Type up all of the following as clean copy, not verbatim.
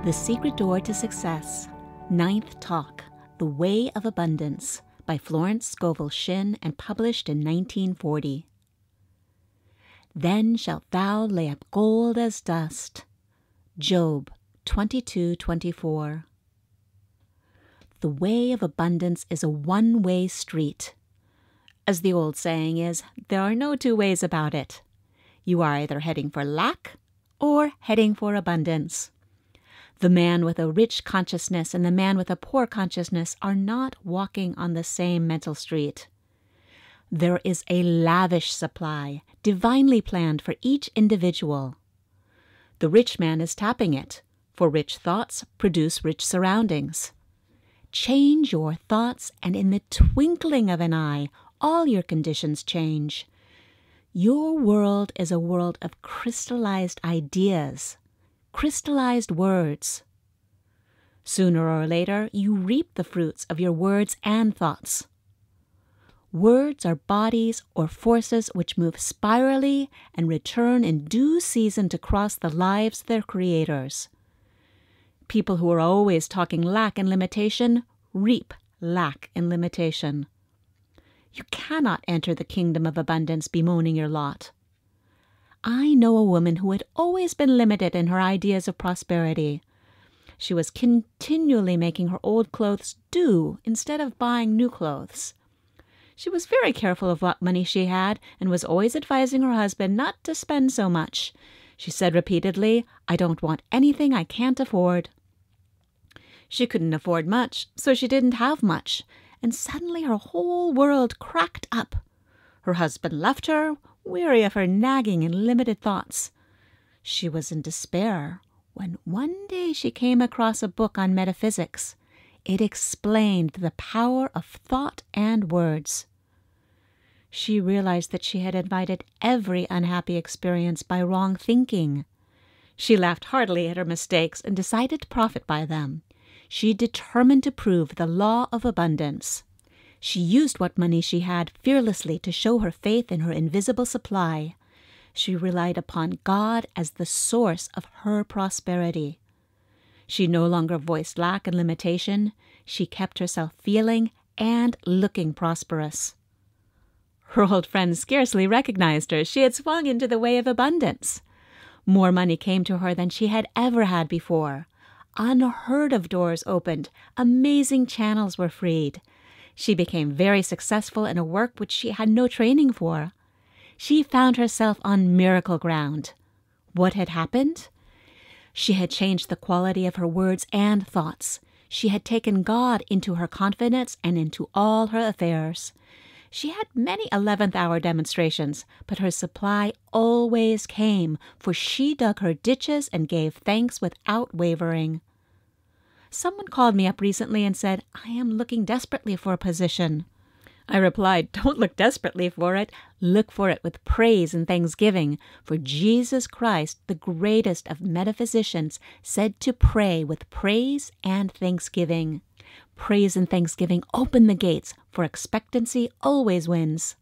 The Secret Door to Success, Ninth Talk, The Way of Abundance, by Florence Scovel Shinn and published in 1940. Then shalt thou lay up gold as dust. Job 22:24. The way of abundance is a one-way street. As the old saying is, there are no two ways about it. You are either heading for lack or heading for abundance. The man with a rich consciousness and the man with a poor consciousness are not walking on the same mental street. There is a lavish supply, divinely planned for each individual. The rich man is tapping it, for rich thoughts produce rich surroundings. Change your thoughts, and in the twinkling of an eye, all your conditions change. Your world is a world of crystallized ideas, crystallized words. Sooner or later, you reap the fruits of your words and thoughts. Words are bodies or forces which move spirally and return in due season to cross the lives of their creators. People who are always talking lack and limitation reap lack and limitation. You cannot enter the kingdom of abundance bemoaning your lot. I know a woman who had always been limited in her ideas of prosperity. She was continually making her old clothes do instead of buying new clothes. She was very careful of what money she had and was always advising her husband not to spend so much. She said repeatedly, "I don't want anything I can't afford." She couldn't afford much, so she didn't have much, and suddenly her whole world cracked up. Her husband left her, weary of her nagging and limited thoughts. She was in despair when one day she came across a book on metaphysics. It explained the power of thought and words. She realized that she had invited every unhappy experience by wrong thinking. She laughed heartily at her mistakes and decided to profit by them. She determined to prove the law of abundance. She used what money she had fearlessly to show her faith in her invisible supply. She relied upon God as the source of her prosperity. She no longer voiced lack and limitation. She kept herself feeling and looking prosperous. Her old friends scarcely recognized her. She had swung into the way of abundance. More money came to her than she had ever had before. Unheard of doors opened. Amazing channels were freed. She became very successful in a work which she had no training for. She found herself on miracle ground. What had happened? She had changed the quality of her words and thoughts. She had taken God into her confidence and into all her affairs. She had many 11th-hour demonstrations, but her supply always came, for she dug her ditches and gave thanks without wavering. Someone called me up recently and said, "I am looking desperately for a position." I replied, "Don't look desperately for it. Look for it with praise and thanksgiving, for Jesus Christ, the greatest of metaphysicians, said to pray with praise and thanksgiving. Praise and thanksgiving open the gates, for expectancy always wins."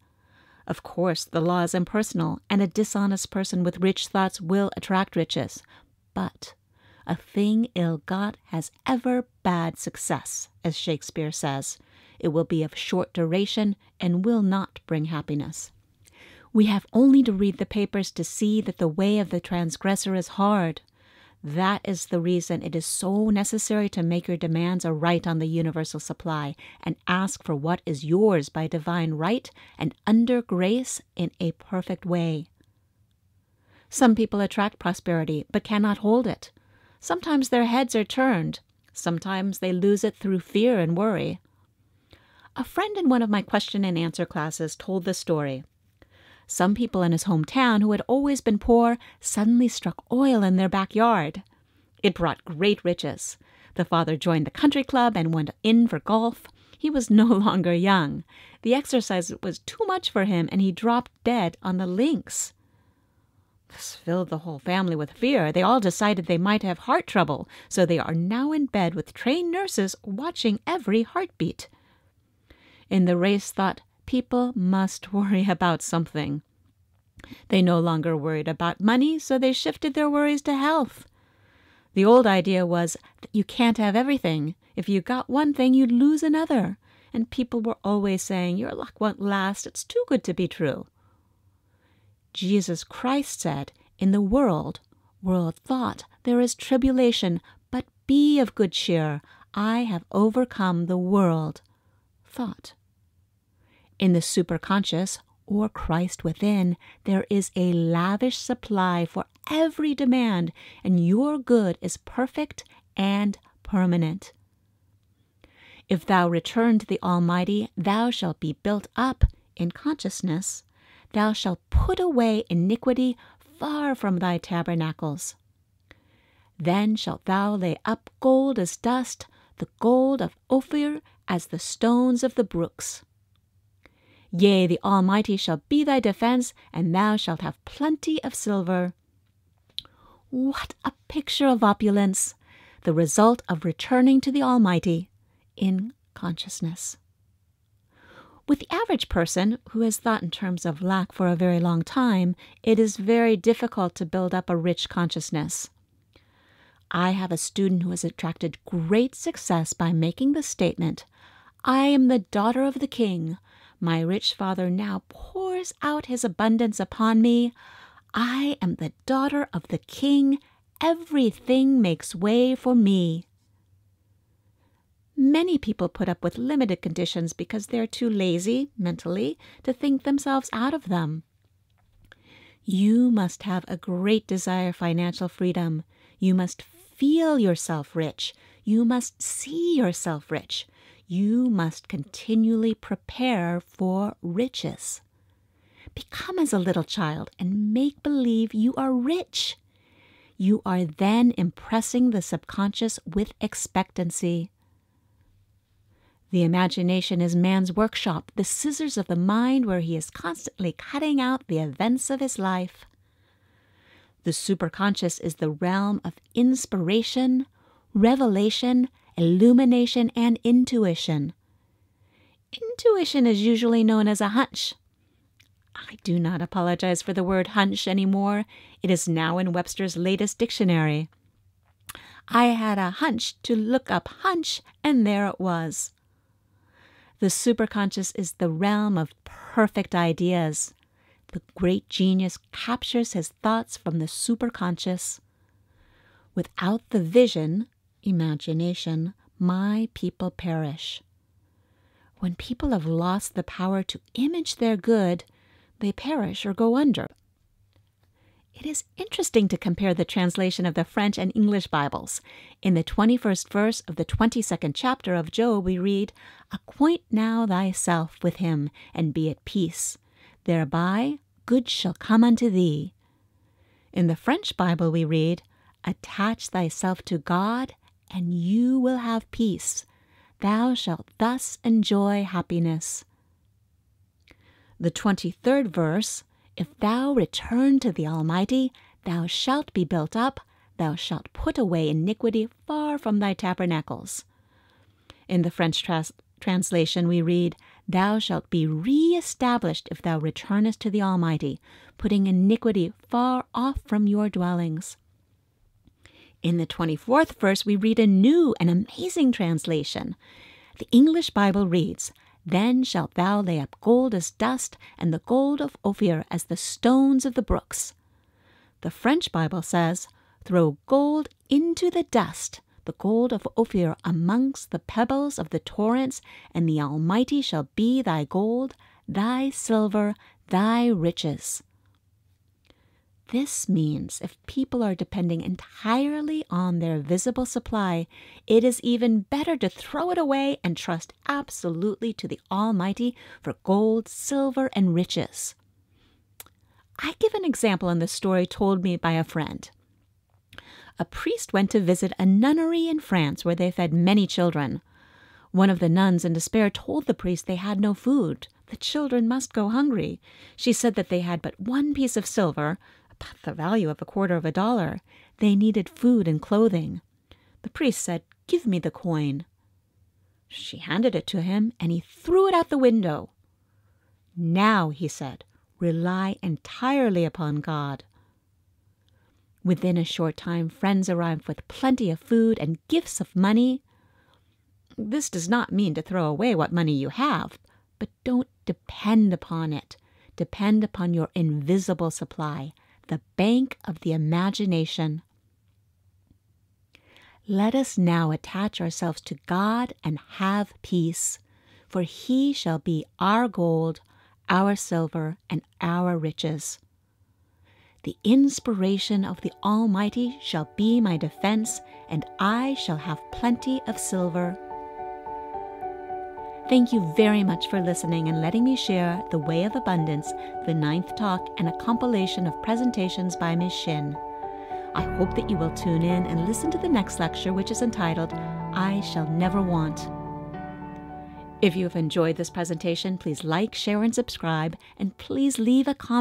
Of course, the law is impersonal, and a dishonest person with rich thoughts will attract riches. But a thing ill-got has ever bad success, as Shakespeare says. It will be of short duration and will not bring happiness. We have only to read the papers to see that the way of the transgressor is hard. That is the reason it is so necessary to make your demands a right on the universal supply and ask for what is yours by divine right and under grace in a perfect way. Some people attract prosperity but cannot hold it. Sometimes their heads are turned. Sometimes they lose it through fear and worry. A friend in one of my question and answer classes told the story. Some people in his hometown who had always been poor suddenly struck oil in their backyard. It brought great riches. The father joined the country club and went in for golf. He was no longer young. The exercise was too much for him, and he dropped dead on the links. This filled the whole family with fear. They all decided they might have heart trouble, so they are now in bed with trained nurses watching every heartbeat. In the race thought, people must worry about something. They no longer worried about money, so they shifted their worries to health. The old idea was that you can't have everything. If you got one thing, you'd lose another. And people were always saying, your luck won't last. It's too good to be true. Jesus Christ said, in the world thought, there is tribulation, but be of good cheer. I have overcome the world thought. In the superconscious, or Christ within, there is a lavish supply for every demand, and your good is perfect and permanent. If thou return to the Almighty, thou shalt be built up in consciousness. Thou shalt put away iniquity far from thy tabernacles. Then shalt thou lay up gold as dust, the gold of Ophir as the stones of the brooks. Yea, the Almighty shall be thy defense, and thou shalt have plenty of silver. What a picture of opulence, the result of returning to the Almighty in consciousness. With the average person who has thought in terms of lack for a very long time, it is very difficult to build up a rich consciousness. I have a student who has attracted great success by making the statement, I am the daughter of the king. My rich father now pours out his abundance upon me. I am the daughter of the king. Everything makes way for me. Many people put up with limited conditions because they're too lazy, mentally, to think themselves out of them. You must have a great desire for financial freedom. You must feel yourself rich. You must see yourself rich. You must continually prepare for riches. Become as a little child and make believe you are rich. You are then impressing the subconscious with expectancy. The imagination is man's workshop, the scissors of the mind where he is constantly cutting out the events of his life. The superconscious is the realm of inspiration, revelation, illumination, and intuition. Intuition is usually known as a hunch. I do not apologize for the word hunch anymore. It is now in Webster's latest dictionary. I had a hunch to look up hunch, and there it was. The superconscious is the realm of perfect ideas. The great genius captures his thoughts from the superconscious. Without the vision, imagination, my people perish. When people have lost the power to image their good, they perish or go under. It is interesting to compare the translation of the French and English Bibles. In the 21st verse of the 22nd chapter of Job, we read, Acquaint now thyself with him, and be at peace. Thereby good shall come unto thee. In the French Bible, we read, Attach thyself to God, and you will have peace. Thou shalt thus enjoy happiness. The 23rd verse, If thou return to the Almighty, thou shalt be built up, thou shalt put away iniquity far from thy tabernacles. In the French translation we read, Thou shalt be re-established if thou returnest to the Almighty, putting iniquity far off from your dwellings. In the 24th verse we read a new and amazing translation. The English Bible reads, Then shalt thou lay up gold as dust, and the gold of Ophir as the stones of the brooks. The French Bible says, Throw gold into the dust, the gold of Ophir amongst the pebbles of the torrents, and the Almighty shall be thy gold, thy silver, thy riches. This means if people are depending entirely on their visible supply, it is even better to throw it away and trust absolutely to the Almighty for gold, silver, and riches. I give an example in the story told me by a friend. A priest went to visit a nunnery in France where they fed many children. One of the nuns in despair told the priest they had no food. The children must go hungry. She said that they had but one piece of silver, about the value of $0.25. They needed food and clothing. The priest said, Give me the coin. She handed it to him, and he threw it out the window. Now, he said, rely entirely upon God. Within a short time, friends arrive with plenty of food and gifts of money. This does not mean to throw away what money you have, but don't depend upon it. Depend upon your invisible supply, the bank of the imagination. Let us now attach ourselves to God and have peace, for He shall be our gold, our silver, and our riches. The inspiration of the Almighty shall be my defense, and I shall have plenty of silver. Thank you very much for listening and letting me share The Way of Abundance, the 9th talk, and a compilation of presentations by Ms. Shinn. I hope that you will tune in and listen to the next lecture, which is entitled, I Shall Never Want. If you have enjoyed this presentation, please like, share, and subscribe, and please leave a comment.